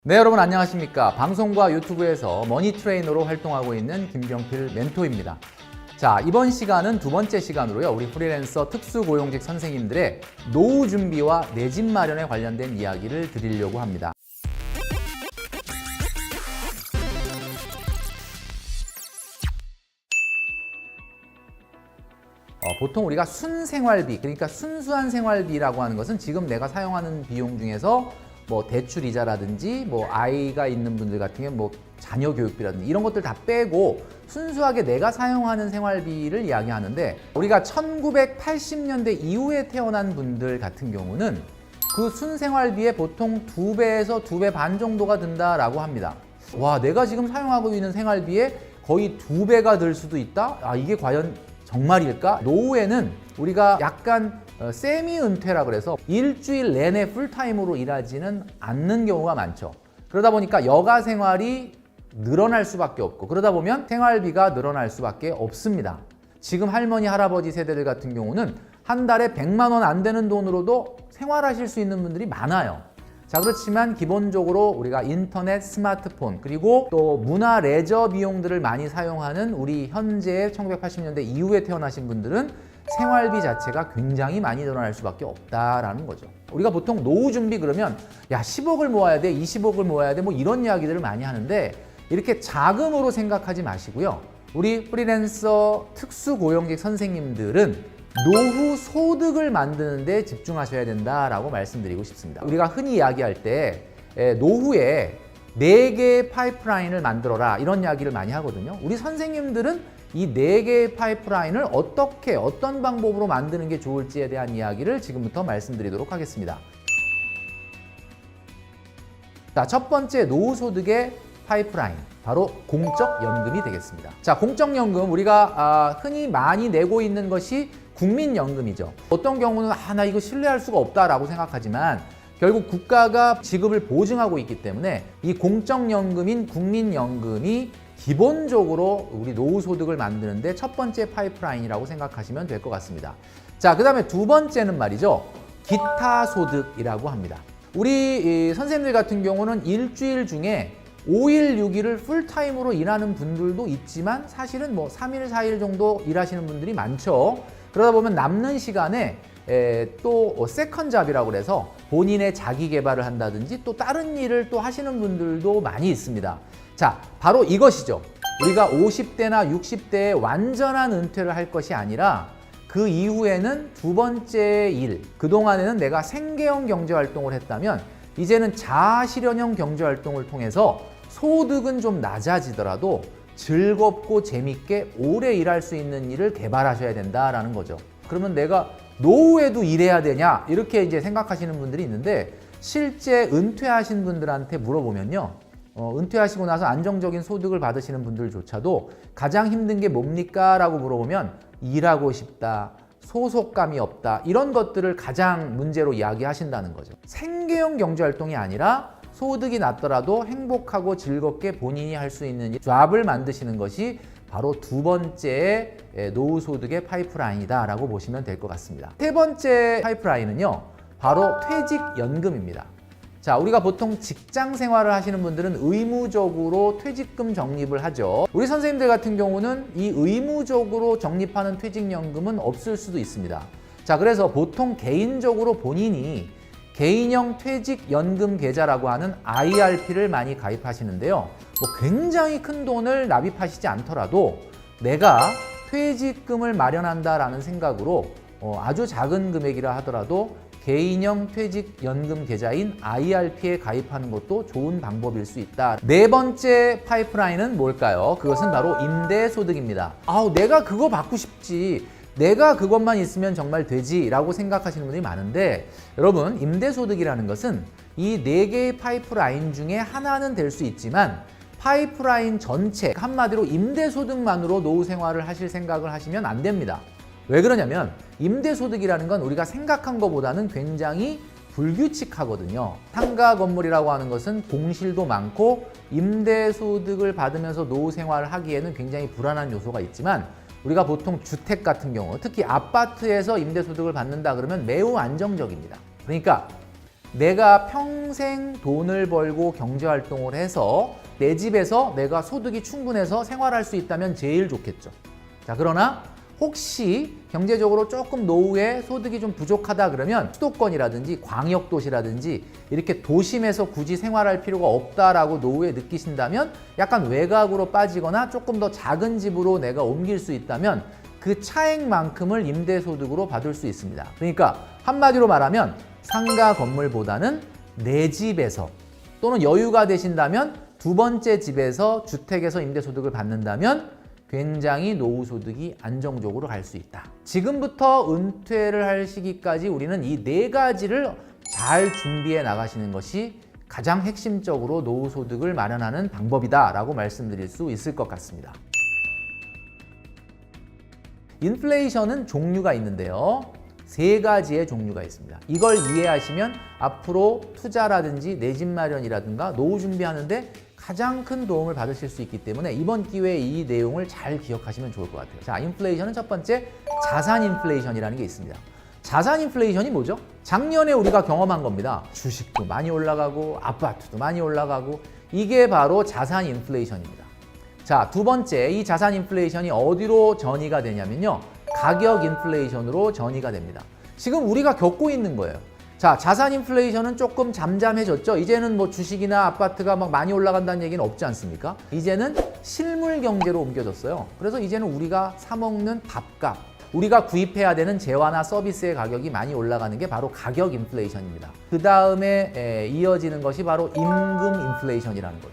네, 여러분 안녕하십니까. 방송과 유튜브에서 머니 트레이너로 활동하고 있는 김경필 멘토입니다. 자, 이번 시간은 두 번째 시간으로요, 우리 프리랜서 특수고용직 선생님들의 노후 준비와 내 집 마련에 관련된 이야기를 드리려고 합니다. 보통 우리가 순생활비, 그러니까 순수한 생활비라고 하는 것은 지금 내가 사용하는 비용 중에서 뭐 대출 이자라든지 뭐 아이가 있는 분들 같은 경우 뭐 자녀 교육비라든지 이런 것들 다 빼고 순수하게 내가 사용하는 생활비를 이야기하는데, 우리가 1980년대 이후에 태어난 분들 같은 경우는 그 순생활비의 보통 2배에서 2배 반 정도가 든다라고 합니다. 와, 내가 지금 사용하고 있는 생활비에 거의 2배가 들 수도 있다? 아, 이게 과연 정말일까? 노후에는 우리가 약간 세미 은퇴라 그래서 일주일 내내 풀타임으로 일하지는 않는 경우가 많죠. 그러다 보니까 여가 생활이 늘어날 수밖에 없고, 그러다 보면 생활비가 늘어날 수밖에 없습니다. 지금 할머니, 할아버지 세대들 같은 경우는 한 달에 100만 원 안 되는 돈으로도 생활하실 수 있는 분들이 많아요. 자, 그렇지만 기본적으로 우리가 인터넷, 스마트폰, 그리고 또 문화, 레저 비용들을 많이 사용하는 우리 현재 1980년대 이후에 태어나신 분들은 생활비 자체가 굉장히 많이 늘어날 수밖에 없다라는 거죠. 우리가 보통 노후 준비 그러면 야, 10억을 모아야 돼, 20억을 모아야 돼, 뭐 이런 이야기들을 많이 하는데, 이렇게 자금으로 생각하지 마시고요. 우리 프리랜서 특수고용직 선생님들은 노후 소득을 만드는 데 집중하셔야 된다라고 말씀드리고 싶습니다. 우리가 흔히 이야기할 때 노후에 4개의 파이프라인을 만들어라, 이런 이야기를 많이 하거든요. 우리 선생님들은 이 4개의 파이프라인을 어떻게, 어떤 방법으로 만드는 게 좋을지에 대한 이야기를 지금부터 말씀드리도록 하겠습니다. 자, 첫 번째 노후 소득의 파이프라인, 바로 공적연금이 되겠습니다. 자, 공적연금, 우리가 흔히 많이 내고 있는 것이 국민연금이죠. 어떤 경우는 나 이거 신뢰할 수가 없다라고 생각하지만 결국 국가가 지급을 보증하고 있기 때문에 이 공적연금인 국민연금이 기본적으로 우리 노후 소득을 만드는데 첫 번째 파이프라인이라고 생각하시면 될 것 같습니다. 자, 그 다음에 두 번째는 말이죠, 기타 소득이라고 합니다. 우리 선생님들 같은 경우는 일주일 중에 5일, 6일을 풀타임으로 일하는 분들도 있지만 사실은 뭐 3일, 4일 정도 일하시는 분들이 많죠. 그러다 보면 남는 시간에 또 세컨잡이라고 그래서 본인의 자기 개발을 한다든지 또 다른 일을 또 하시는 분들도 많이 있습니다. 자, 바로 이것이죠. 우리가 50대나 60대에 완전한 은퇴를 할 것이 아니라 그 이후에는 두 번째 일, 그동안에는 내가 생계형 경제활동을 했다면 이제는 자아실현형 경제활동을 통해서 소득은 좀 낮아지더라도 즐겁고 재밌게 오래 일할 수 있는 일을 개발하셔야 된다라는 거죠. 그러면 내가 노후에도 일해야 되냐, 이렇게 이제 생각하시는 분들이 있는데, 실제 은퇴하신 분들한테 물어보면요, 은퇴하시고 나서 안정적인 소득을 받으시는 분들조차도 가장 힘든 게 뭡니까? 라고 물어보면 일하고 싶다, 소속감이 없다, 이런 것들을 가장 문제로 이야기하신다는 거죠. 생계형 경제활동이 아니라 소득이 낮더라도 행복하고 즐겁게 본인이 할 수 있는 잡을 만드시는 것이 바로 두 번째 노후 소득의 파이프라인이다라고 보시면 될 것 같습니다. 세 번째 파이프라인은요, 바로 퇴직연금입니다. 자, 우리가 보통 직장 생활을 하시는 분들은 의무적으로 퇴직금 적립을 하죠. 우리 선생님들 같은 경우는 이 의무적으로 적립하는 퇴직연금은 없을 수도 있습니다. 자, 그래서 보통 개인적으로 본인이 개인형 퇴직연금 계좌라고 하는 IRP를 많이 가입하시는데요. 뭐 굉장히 큰 돈을 납입하시지 않더라도 내가 퇴직금을 마련한다라는 생각으로 아주 작은 금액이라 하더라도 개인형 퇴직연금 계좌인 IRP에 가입하는 것도 좋은 방법일 수 있다. 네 번째 파이프라인은 뭘까요? 그것은 바로 임대소득입니다. 내가 그거 받고 싶지, 내가 그것만 있으면 정말 되지 라고 생각하시는 분들이 많은데, 여러분, 임대소득이라는 것은 이 4개의 파이프라인 중에 하나는 될 수 있지만 파이프라인 전체, 한마디로 임대소득만으로 노후 생활을 하실 생각을 하시면 안 됩니다. 왜 그러냐면 임대소득이라는 건 우리가 생각한 것보다는 굉장히 불규칙하거든요. 상가 건물이라고 하는 것은 공실도 많고 임대소득을 받으면서 노후 생활을 하기에는 굉장히 불안한 요소가 있지만, 우리가 보통 주택 같은 경우, 특히 아파트에서 임대소득을 받는다 그러면 매우 안정적입니다. 그러니까 내가 평생 돈을 벌고 경제활동을 해서 내 집에서 내가 소득이 충분해서 생활할 수 있다면 제일 좋겠죠. 자, 그러나 혹시 경제적으로 조금 노후에 소득이 좀 부족하다 그러면 수도권이라든지 광역도시라든지 이렇게 도심에서 굳이 생활할 필요가 없다라고 노후에 느끼신다면 약간 외곽으로 빠지거나 조금 더 작은 집으로 내가 옮길 수 있다면 그 차액만큼을 임대소득으로 받을 수 있습니다. 그러니까 한마디로 말하면 상가 건물보다는 내 집에서 또는 여유가 되신다면 두 번째 집에서 주택에서 임대소득을 받는다면 굉장히 노후 소득이 안정적으로 갈 수 있다. 지금부터 은퇴를 할 시기까지 우리는 이 네 가지를 잘 준비해 나가시는 것이 가장 핵심적으로 노후 소득을 마련하는 방법이다라고 말씀드릴 수 있을 것 같습니다. 인플레이션은 종류가 있는데요. 세 가지의 종류가 있습니다. 이걸 이해하시면 앞으로 투자라든지 내 집 마련이라든가 노후 준비하는데 가장 큰 도움을 받으실 수 있기 때문에 이번 기회에 이 내용을 잘 기억하시면 좋을 것 같아요. 자, 인플레이션은 첫 번째 자산 인플레이션이라는 게 있습니다. 자산 인플레이션이 뭐죠? 작년에 우리가 경험한 겁니다. 주식도 많이 올라가고 아파트도 많이 올라가고 이게 바로 자산 인플레이션입니다. 자, 두 번째 이 자산 인플레이션이 어디로 전이가 되냐면요. 가격 인플레이션으로 전이가 됩니다. 지금 우리가 겪고 있는 거예요. 자, 자산 인플레이션은 조금 잠잠해졌죠. 이제는 뭐 주식이나 아파트가 막 많이 올라간다는 얘기는 없지 않습니까? 이제는 실물 경제로 옮겨졌어요. 그래서 이제는 우리가 사 먹는 밥값, 우리가 구입해야 되는 재화나 서비스의 가격이 많이 올라가는 게 바로 가격 인플레이션입니다. 그 다음에 이어지는 것이 바로 임금 인플레이션이라는 거죠.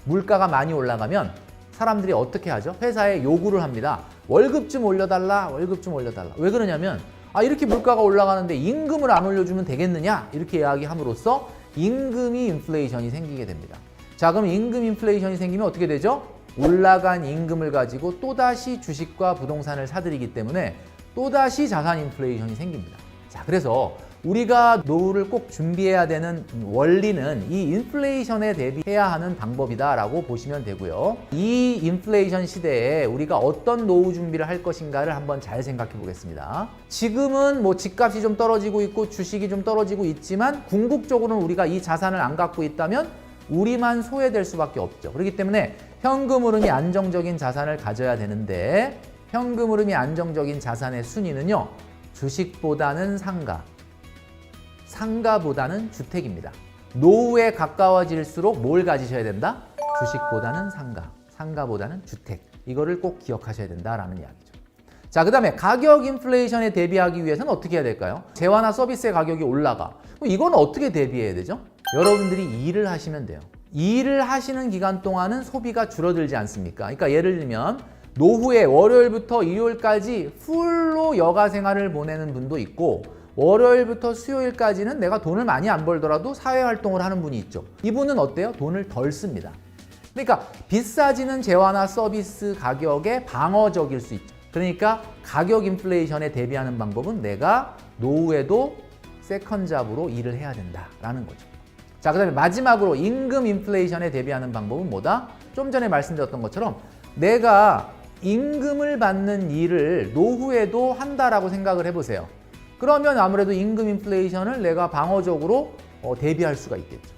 물가가 많이 올라가면 사람들이 어떻게 하죠? 회사에 요구를 합니다. 월급 좀 올려달라, 월급 좀 올려달라. 왜 그러냐면 이렇게 물가가 올라가는데 임금을 안 올려주면 되겠느냐? 이렇게 이야기함으로써 임금이 인플레이션이 생기게 됩니다. 자, 그럼 임금 인플레이션이 생기면 어떻게 되죠? 올라간 임금을 가지고 또다시 주식과 부동산을 사들이기 때문에 또다시 자산 인플레이션이 생깁니다. 자, 그래서 우리가 노후를 꼭 준비해야 되는 원리는 이 인플레이션에 대비해야 하는 방법이다라고 보시면 되고요. 이 인플레이션 시대에 우리가 어떤 노후 준비를 할 것인가를 한번 잘 생각해 보겠습니다. 지금은 뭐 집값이 좀 떨어지고 있고 주식이 좀 떨어지고 있지만 궁극적으로는 우리가 이 자산을 안 갖고 있다면 우리만 소외될 수밖에 없죠. 그렇기 때문에 현금 흐름이 안정적인 자산을 가져야 되는데 현금 흐름이 안정적인 자산의 순위는요. 주식보다는 상가, 상가보다는 주택입니다. 노후에 가까워질수록 뭘 가지셔야 된다? 주식보다는 상가, 상가보다는 주택. 이거를 꼭 기억하셔야 된다라는 이야기죠. 자, 그 다음에 가격 인플레이션에 대비하기 위해서는 어떻게 해야 될까요? 재화나 서비스의 가격이 올라가. 이건 어떻게 대비해야 되죠? 여러분들이 일을 하시면 돼요. 일을 하시는 기간 동안은 소비가 줄어들지 않습니까? 그러니까 예를 들면 노후에 월요일부터 일요일까지 풀로 여가 생활을 보내는 분도 있고 월요일부터 수요일까지는 내가 돈을 많이 안 벌더라도 사회활동을 하는 분이 있죠. 이분은 어때요? 돈을 덜 씁니다. 그러니까 비싸지는 재화나 서비스 가격에 방어적일 수 있죠. 그러니까 가격 인플레이션에 대비하는 방법은 내가 노후에도 세컨잡으로 일을 해야 된다라는 거죠. 자, 그 다음에 마지막으로 임금 인플레이션에 대비하는 방법은 뭐다? 좀 전에 말씀드렸던 것처럼 내가 임금을 받는 일을 노후에도 한다라고 생각을 해보세요. 그러면 아무래도 임금 인플레이션을 내가 방어적으로 대비할 수가 있겠죠.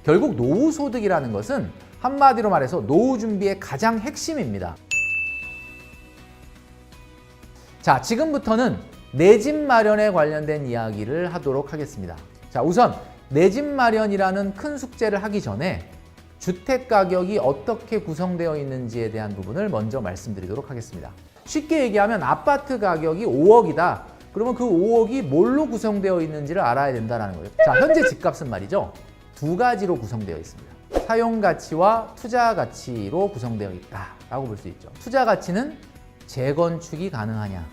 결국 노후 소득이라는 것은 한마디로 말해서 노후 준비의 가장 핵심입니다. 자, 지금부터는 내 집 마련에 관련된 이야기를 하도록 하겠습니다. 자, 우선 내 집 마련이라는 큰 숙제를 하기 전에 주택 가격이 어떻게 구성되어 있는지에 대한 부분을 먼저 말씀드리도록 하겠습니다. 쉽게 얘기하면 아파트 가격이 5억이다. 그러면 그 5억이 뭘로 구성되어 있는지를 알아야 된다는 거예요. 자, 현재 집값은 말이죠. 두 가지로 구성되어 있습니다. 사용 가치와 투자 가치로 구성되어 있다라고 볼 수 있죠. 투자 가치는 재건축이 가능하냐,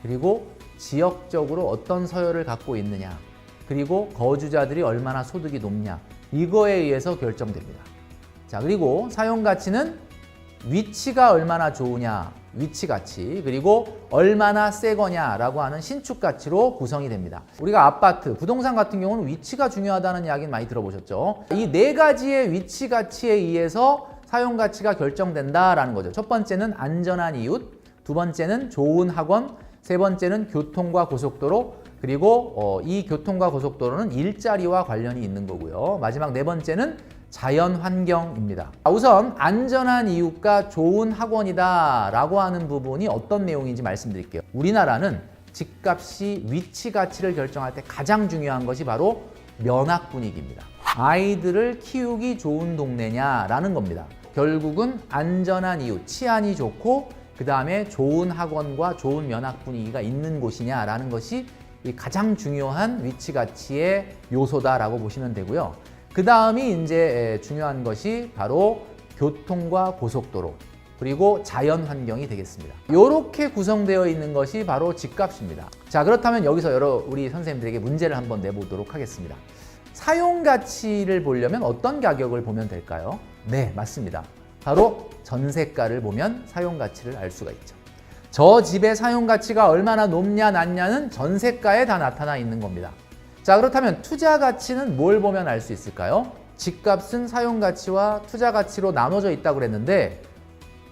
그리고 지역적으로 어떤 서열을 갖고 있느냐, 그리고 거주자들이 얼마나 소득이 높냐, 이거에 의해서 결정됩니다. 자, 그리고 사용 가치는 위치가 얼마나 좋으냐, 위치 가치, 그리고 얼마나 새 거냐라고 하는 신축 가치로 구성이 됩니다. 우리가 아파트, 부동산 같은 경우는 위치가 중요하다는 이야기는 많이 들어보셨죠? 이 네 가지의 위치 가치에 의해서 사용 가치가 결정된다라는 거죠. 첫 번째는 안전한 이웃, 두 번째는 좋은 학원, 세 번째는 교통과 고속도로, 그리고 이 교통과 고속도로는 일자리와 관련이 있는 거고요. 마지막 네 번째는 자연환경입니다. 우선 안전한 이웃과 좋은 학원이다 라고 하는 부분이 어떤 내용인지 말씀드릴게요. 우리나라는 집값이 위치 가치를 결정할 때 가장 중요한 것이 바로 면학 분위기입니다. 아이들을 키우기 좋은 동네냐라는 겁니다. 결국은 안전한 이웃, 치안이 좋고 그 다음에 좋은 학원과 좋은 면학 분위기가 있는 곳이냐라는 것이 가장 중요한 위치 가치의 요소다라고 보시면 되고요. 그 다음이 이제 중요한 것이 바로 교통과 고속도로 그리고 자연 환경이 되겠습니다. 이렇게 구성되어 있는 것이 바로 집값입니다. 자, 그렇다면 여기서 우리 선생님들에게 문제를 한번 내보도록 하겠습니다. 사용 가치를 보려면 어떤 가격을 보면 될까요? 네, 맞습니다. 바로 전세가를 보면 사용 가치를 알 수가 있죠. 저 집의 사용 가치가 얼마나 높냐 낮냐는 전세가에 다 나타나 있는 겁니다. 자, 그렇다면 투자 가치는 뭘 보면 알 수 있을까요? 집값은 사용 가치와 투자 가치로 나눠져 있다고 그랬는데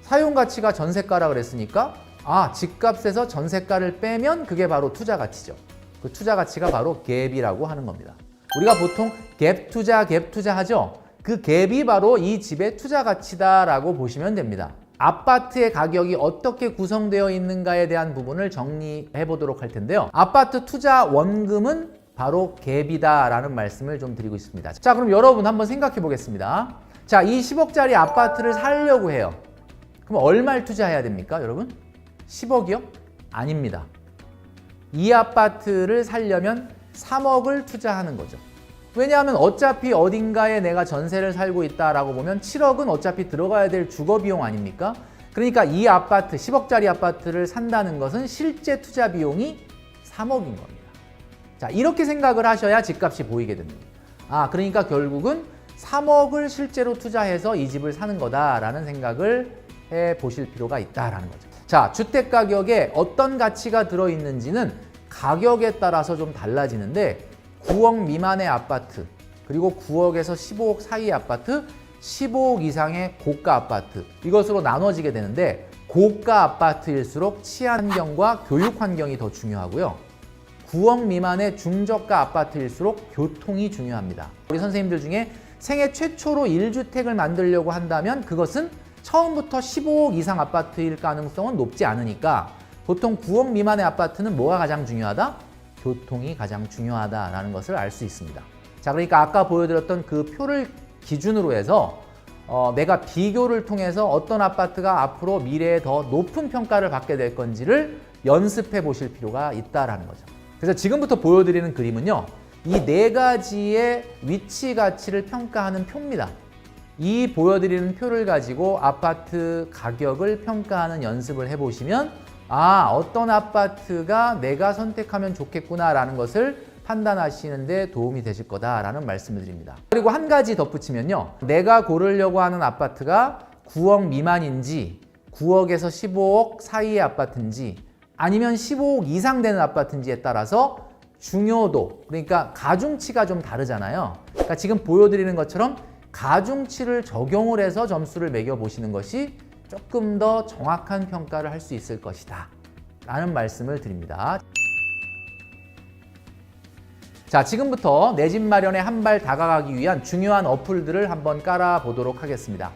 사용 가치가 전세가라 그랬으니까 집값에서 전세가를 빼면 그게 바로 투자 가치죠. 그 투자 가치가 바로 갭이라고 하는 겁니다. 우리가 보통 갭 투자 하죠. 그 갭이 바로 이 집의 투자 가치다라고 보시면 됩니다. 아파트의 가격이 어떻게 구성되어 있는가에 대한 부분을 정리해 보도록 할 텐데요. 아파트 투자 원금은 바로 갭이다라는 말씀을 좀 드리고 있습니다. 자, 그럼 여러분 한번 생각해 보겠습니다. 자, 이 10억짜리 아파트를 사려고 해요. 그럼 얼마를 투자해야 됩니까, 여러분? 10억이요? 아닙니다. 이 아파트를 사려면 3억을 투자하는 거죠. 왜냐하면 어차피 어딘가에 내가 전세를 살고 있다라고 보면 7억은 어차피 들어가야 될 주거비용 아닙니까? 그러니까 이 아파트, 10억짜리 아파트를 산다는 것은 실제 투자 비용이 3억인 겁니다. 자, 이렇게 생각을 하셔야 집값이 보이게 됩니다. 그러니까 결국은 3억을 실제로 투자해서 이 집을 사는 거다라는 생각을 해 보실 필요가 있다라는 거죠. 자, 주택 가격에 어떤 가치가 들어있는지는 가격에 따라서 좀 달라지는데 9억 미만의 아파트, 그리고 9억에서 15억 사이의 아파트, 15억 이상의 고가 아파트, 이것으로 나눠지게 되는데 고가 아파트일수록 치안 환경과 교육 환경이 더 중요하고요. 9억 미만의 중저가 아파트일수록 교통이 중요합니다. 우리 선생님들 중에 생애 최초로 1주택을 만들려고 한다면 그것은 처음부터 15억 이상 아파트일 가능성은 높지 않으니까 보통 9억 미만의 아파트는 뭐가 가장 중요하다? 교통이 가장 중요하다라는 것을 알 수 있습니다. 자, 그러니까 아까 보여드렸던 그 표를 기준으로 해서 내가 비교를 통해서 어떤 아파트가 앞으로 미래에 더 높은 평가를 받게 될 건지를 연습해 보실 필요가 있다라는 거죠. 그래서 지금부터 보여드리는 그림은요, 이 네 가지의 위치 가치를 평가하는 표입니다. 이 보여드리는 표를 가지고 아파트 가격을 평가하는 연습을 해보시면 어떤 아파트가 내가 선택하면 좋겠구나라는 것을 판단하시는데 도움이 되실 거다라는 말씀을 드립니다. 그리고 한 가지 덧붙이면요, 내가 고르려고 하는 아파트가 9억 미만인지 9억에서 15억 사이의 아파트인지 아니면 15억 이상 되는 아파트인지에 따라서 중요도, 그러니까 가중치가 좀 다르잖아요. 그러니까 지금 보여드리는 것처럼 가중치를 적용을 해서 점수를 매겨보시는 것이 조금 더 정확한 평가를 할 수 있을 것이다 라는 말씀을 드립니다. 자, 지금부터 내 집 마련에 한 발 다가가기 위한 중요한 어플들을 한번 깔아 보도록 하겠습니다.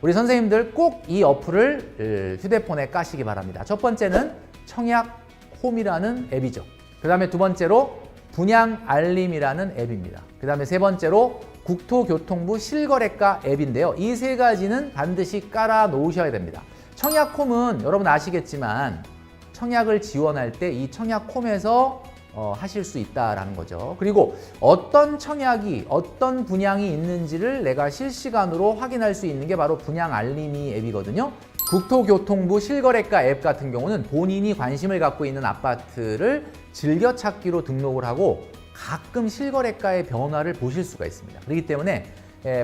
우리 선생님들 꼭 이 어플을 휴대폰에 까시기 바랍니다. 첫 번째는 청약홈이라는 앱이죠. 그 다음에 두 번째로 분양알림이라는 앱입니다. 그 다음에 세 번째로 국토교통부 실거래가 앱인데요. 이 세 가지는 반드시 깔아 놓으셔야 됩니다. 청약홈은 여러분 아시겠지만 청약을 지원할 때 이 청약홈에서 하실 수 있다라는 거죠. 그리고 어떤 청약이 어떤 분양이 있는지를 내가 실시간으로 확인할 수 있는 게 바로 분양알림이 앱이거든요. 국토교통부 실거래가 앱 같은 경우는 본인이 관심을 갖고 있는 아파트를 즐겨찾기로 등록을 하고 가끔 실거래가의 변화를 보실 수가 있습니다. 그렇기 때문에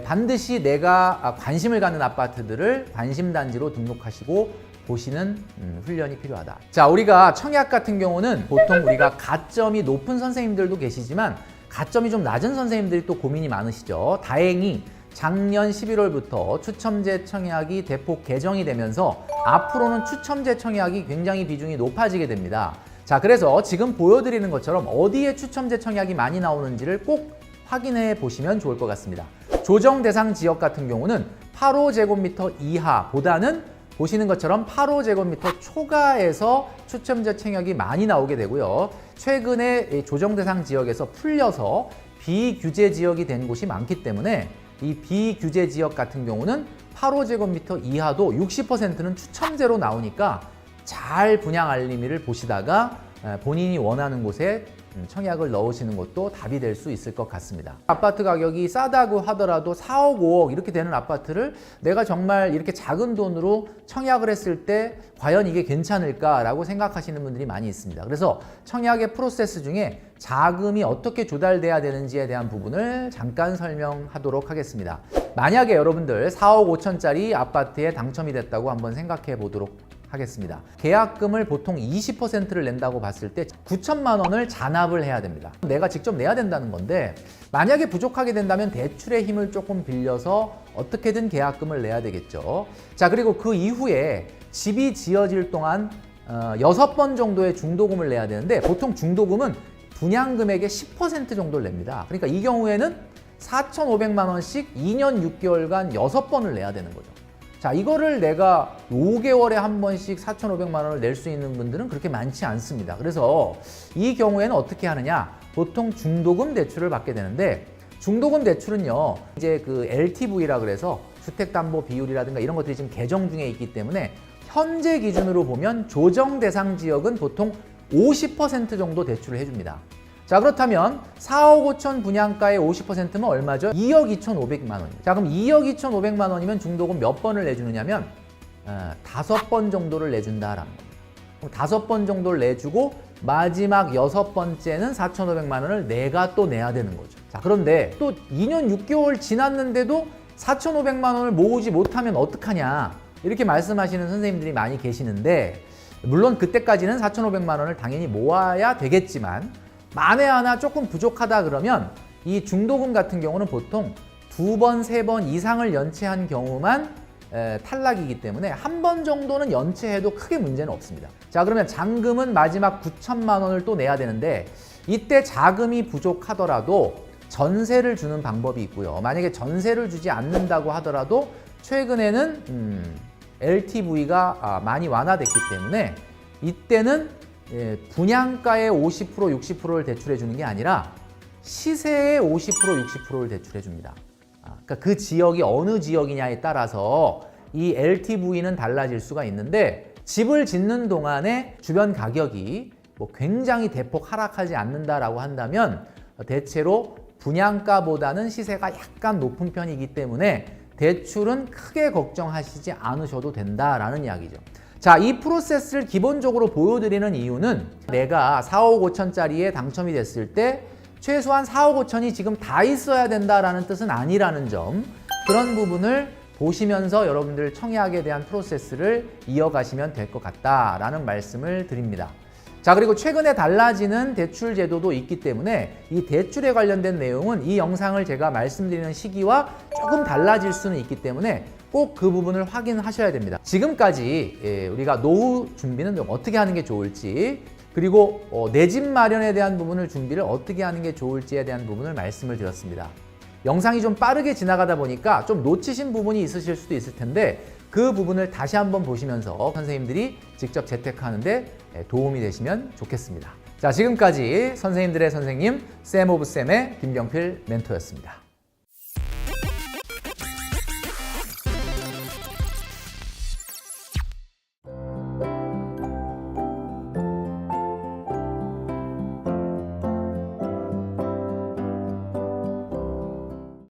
반드시 내가 관심을 갖는 아파트들을 관심단지로 등록하시고 보시는 훈련이 필요하다. 자, 우리가 청약 같은 경우는 보통 우리가 가점이 높은 선생님들도 계시지만 가점이 좀 낮은 선생님들이 또 고민이 많으시죠. 다행히 작년 11월부터 추첨제 청약이 대폭 개정이 되면서 앞으로는 추첨제 청약이 굉장히 비중이 높아지게 됩니다. 자, 그래서 지금 보여드리는 것처럼 어디에 추첨제 청약이 많이 나오는지를 꼭 확인해 보시면 좋을 것 같습니다. 조정 대상 지역 같은 경우는 8호제곱미터 이하보다는 보시는 것처럼 8호제곱미터 초과에서 추첨제 청약이 많이 나오게 되고요. 최근에 조정 대상 지역에서 풀려서 비규제 지역이 된 곳이 많기 때문에 이 비규제 지역 같은 경우는 8호제곱미터 이하도 60%는 추첨제로 나오니까 잘 분양 알림이를 보시다가 본인이 원하는 곳에 청약을 넣으시는 것도 답이 될 수 있을 것 같습니다. 아파트 가격이 싸다고 하더라도 4억, 5억 이렇게 되는 아파트를 내가 정말 이렇게 작은 돈으로 청약을 했을 때 과연 이게 괜찮을까라고 생각하시는 분들이 많이 있습니다. 그래서 청약의 프로세스 중에 자금이 어떻게 조달돼야 되는지에 대한 부분을 잠깐 설명하도록 하겠습니다. 만약에 여러분들 4억 5천짜리 아파트에 당첨이 됐다고 한번 생각해 보도록 하겠습니다. 계약금을 보통 20%를 낸다고 봤을 때 9천만 원을 잔압을 해야 됩니다. 내가 직접 내야 된다는 건데 만약에 부족하게 된다면 대출의 힘을 조금 빌려서 어떻게든 계약금을 내야 되겠죠. 자, 그리고 그 이후에 집이 지어질 동안 6번 정도의 중도금을 내야 되는데 보통 중도금은 분양금액의 10% 정도를 냅니다. 그러니까 이 경우에는 4,500만 원씩 2년 6개월간 6번을 내야 되는 거죠. 자, 이거를 내가 5개월에 한 번씩 4,500만 원을 낼 수 있는 분들은 그렇게 많지 않습니다. 그래서 이 경우에는 어떻게 하느냐? 보통 중도금 대출을 받게 되는데 중도금 대출은요, 이제 그 LTV라 그래서 주택담보비율이라든가 이런 것들이 지금 개정 중에 있기 때문에 현재 기준으로 보면 조정 대상 지역은 보통 50% 정도 대출을 해줍니다. 자, 그렇다면 4억 5천 분양가의 50%면 얼마죠? 2억 2,500만 원이에요. 자, 그럼 2억 2,500만 원이면 중도금 몇 번을 내주느냐면 5번 정도를 내준다라는 겁니다. 5번 정도를 내주고 마지막 6번째는 4,500만 원을 내가 또 내야 되는 거죠. 자, 그런데 또 2년 6개월 지났는데도 4,500만 원을 모으지 못하면 어떡하냐 이렇게 말씀하시는 선생님들이 많이 계시는데 물론 그때까지는 4,500만 원을 당연히 모아야 되겠지만 만에 하나 조금 부족하다 그러면 이 중도금 같은 경우는 보통 2번, 3번 이상을 연체한 경우만 탈락이기 때문에 한 번 정도는 연체해도 크게 문제는 없습니다. 자, 그러면 잔금은 마지막 9천만 원을 또 내야 되는데 이때 자금이 부족하더라도 전세를 주는 방법이 있고요. 만약에 전세를 주지 않는다고 하더라도 최근에는 LTV가 많이 완화됐기 때문에 이때는 분양가의 50%, 60%를 대출해 주는 게 아니라 시세의 50%, 60%를 대출해 줍니다. 그러니까 그 지역이 어느 지역이냐에 따라서 이 LTV는 달라질 수가 있는데 집을 짓는 동안에 주변 가격이 뭐 굉장히 대폭 하락하지 않는다라고 한다면 대체로 분양가보다는 시세가 약간 높은 편이기 때문에 대출은 크게 걱정하시지 않으셔도 된다라는 이야기죠. 자, 이 프로세스를 기본적으로 보여드리는 이유는 내가 4억 5천짜리에 당첨이 됐을 때 최소한 4억 5천이 지금 다 있어야 된다라는 뜻은 아니라는 점, 그런 부분을 보시면서 여러분들 청약에 대한 프로세스를 이어가시면 될 것 같다라는 말씀을 드립니다. 자, 그리고 최근에 달라지는 대출 제도도 있기 때문에 이 대출에 관련된 내용은 이 영상을 제가 말씀드리는 시기와 조금 달라질 수는 있기 때문에 꼭 그 부분을 확인하셔야 됩니다. 지금까지 우리가 노후 준비는 좀 어떻게 하는 게 좋을지, 그리고 내 집 마련에 대한 부분을 준비를 어떻게 하는 게 좋을지에 대한 부분을 말씀을 드렸습니다. 영상이 좀 빠르게 지나가다 보니까 좀 놓치신 부분이 있으실 수도 있을 텐데 그 부분을 다시 한번 보시면서 선생님들이 직접 재테크하는데 도움이 되시면 좋겠습니다. 자, 지금까지 선생님들의 선생님 쌤 오브 쌤의 김경필 멘토였습니다.